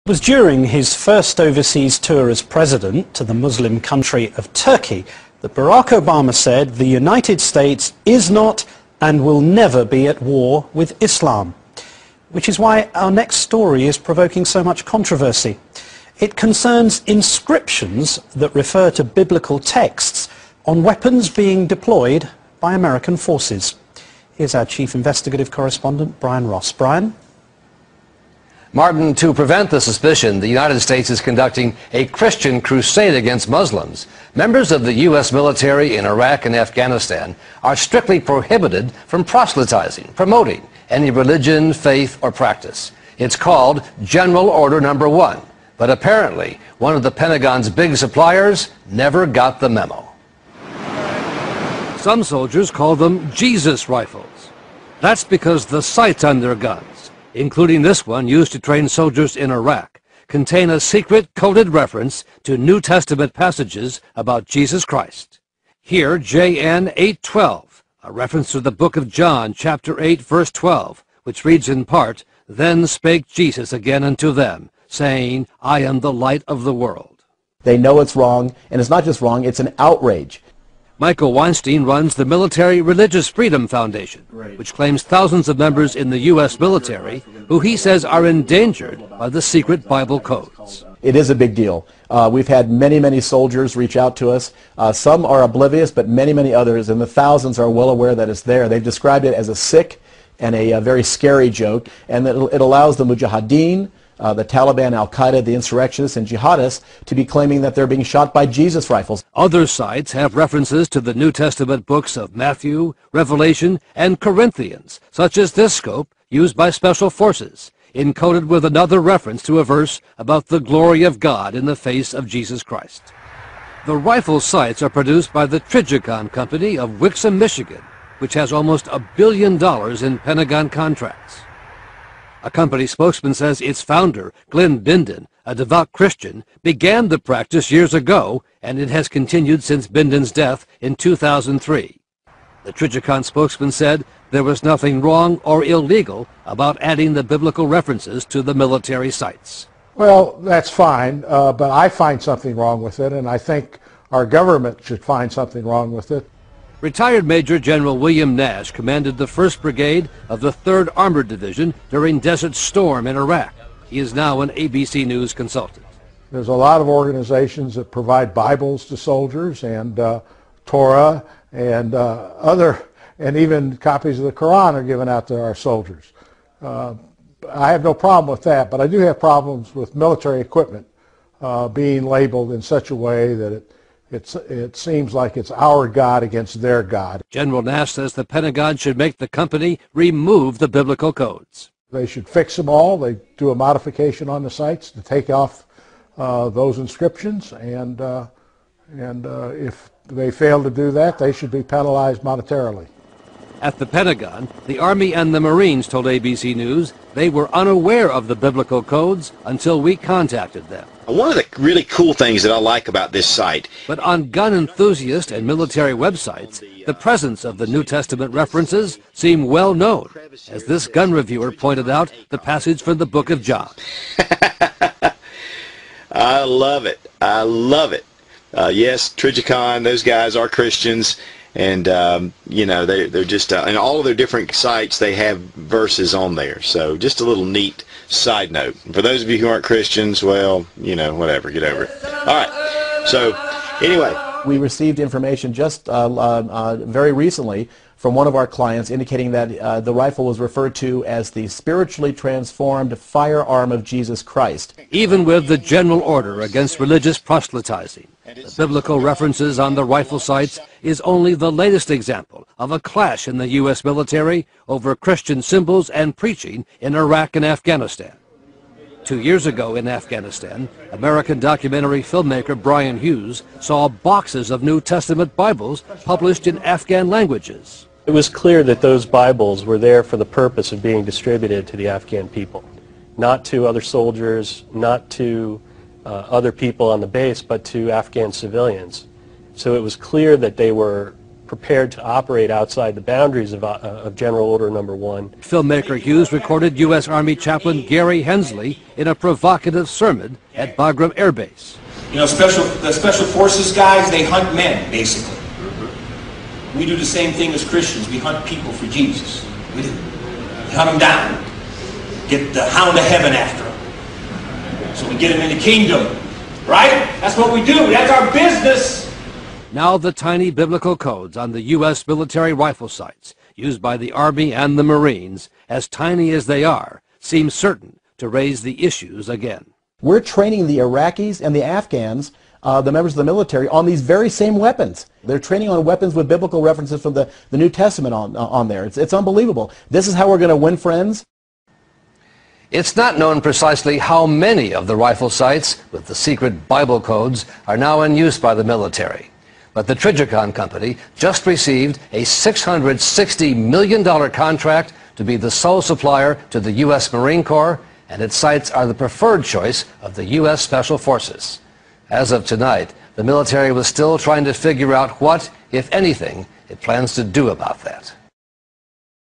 It was during his first overseas tour as president to the Muslim country of Turkey that Barack Obama said the United States is not and will never be at war with Islam, which is why our next story is provoking so much controversy. It concerns inscriptions that refer to biblical texts on weapons being deployed by American forces. Here's our chief investigative correspondent, Brian Ross. Brian? Martin, to prevent the suspicion, the United States is conducting a Christian crusade against Muslims. Members of the U.S. military in Iraq and Afghanistan are strictly prohibited from proselytizing, promoting any religion, faith, or practice. It's called General Order Number 1. But apparently, one of the Pentagon's big suppliers never got the memo. Some soldiers call them Jesus rifles. That's because the sights on their guns, including this one used to train soldiers in Iraq, contain a secret coded reference to New Testament passages about Jesus Christ. Here, JN 8:12, a reference to the book of John, chapter 8, verse 12, which reads in part, "Then spake Jesus again unto them, saying, I am the light of the world." They know it's wrong, and it's not just wrong, it's an outrage. Michael Weinstein runs the Military Religious Freedom Foundation, which claims thousands of members in the U.S. military who he says are endangered by the secret Bible codes. It is a big deal. We've had many soldiers reach out to us. Some are oblivious, but many others, and the thousands are well aware that it's there. They've described it as a sick and a very scary joke, and that it allows the Mujahideen, the Taliban, Al-Qaeda, the insurrectionists, and jihadists to be claiming that they're being shot by Jesus rifles. Other sites have references to the New Testament books of Matthew, Revelation, and Corinthians, such as this scope used by special forces, encoded with another reference to a verse about the glory of God in the face of Jesus Christ. The rifle sights are produced by the Trigicon Company of Wixom, Michigan, which has almost $1 billion in Pentagon contracts. A company spokesman says its founder, Glenn Bindon, a devout Christian, began the practice years ago, and it has continued since Bindon's death in 2003. The Trigicon spokesman said there was nothing wrong or illegal about adding the biblical references to the military sites. Well, that's fine, but I find something wrong with it, and I think our government should find something wrong with it. Retired Major General William Nash commanded the 1st Brigade of the 3rd Armored Division during Desert Storm in Iraq. He is now an ABC News consultant. There's a lot of organizations that provide Bibles to soldiers and Torah and and even copies of the Quran are given out to our soldiers. I have no problem with that, but I do have problems with military equipment being labeled in such a way that it seems like it's our God against their God. General Nash says the Pentagon should make the company remove the biblical codes. They should fix them all. They do a modification on the sites to take off those inscriptions, and if they fail to do that, they should be penalized monetarily. At the Pentagon, the Army and the Marines told ABC News they were unaware of the biblical codes until we contacted them. One of the really cool things that I like about this site. But on gun enthusiast and military websites, the presence of the New Testament references seem well known. As this gun reviewer pointed out, the passage from the book of John. I love it. I love it. Yes, Trigicon, those guys are Christians. And, you know, they're just, in all of their different sites, they have verses on there. So just a little neat side note. For those of you who aren't Christians, well, you know, whatever, get over it. All right. So, anyway. We received information just very recently from one of our clients indicating that the rifle was referred to as the spiritually transformed firearm of Jesus Christ. Even with the general order against religious proselytizing, the biblical references on the rifle sites is only the latest example of a clash in the U.S. military over Christian symbols and preaching in Iraq and Afghanistan. 2 years ago in Afghanistan, American documentary filmmaker Brian Hughes saw boxes of New Testament Bibles published in Afghan languages. It was clear that those Bibles were there for the purpose of being distributed to the Afghan people, not to other soldiers, not to other people on the base, but to Afghan civilians. So it was clear that they were prepared to operate outside the boundaries of General Order Number 1. Filmmaker Hughes recorded U.S. Army Chaplain Gary Hensley in a provocative sermon at Bagram Air Base. You know, the Special Forces guys, they hunt men, basically. We do the same thing as Christians. We hunt people for Jesus. We do. We hunt them down. Get the hound of heaven after them. So we get them in the kingdom. Right? That's what we do. That's our business. Now the tiny biblical codes on the U.S. military rifle sights used by the Army and the Marines, as tiny as they are, seem certain to raise the issues again. We're training the Iraqis and the Afghans, the members of the military, on these very same weapons. They're training on weapons with biblical references from the New Testament on there. It's unbelievable. This is how we're going to win friends. It's not known precisely how many of the rifle sights with the secret Bible codes are now in use by the military. But the Trigicon Company just received a $660 million contract to be the sole supplier to the U.S. Marine Corps, and its sights are the preferred choice of the U.S. Special Forces. As of tonight, the military was still trying to figure out what, if anything, it plans to do about that.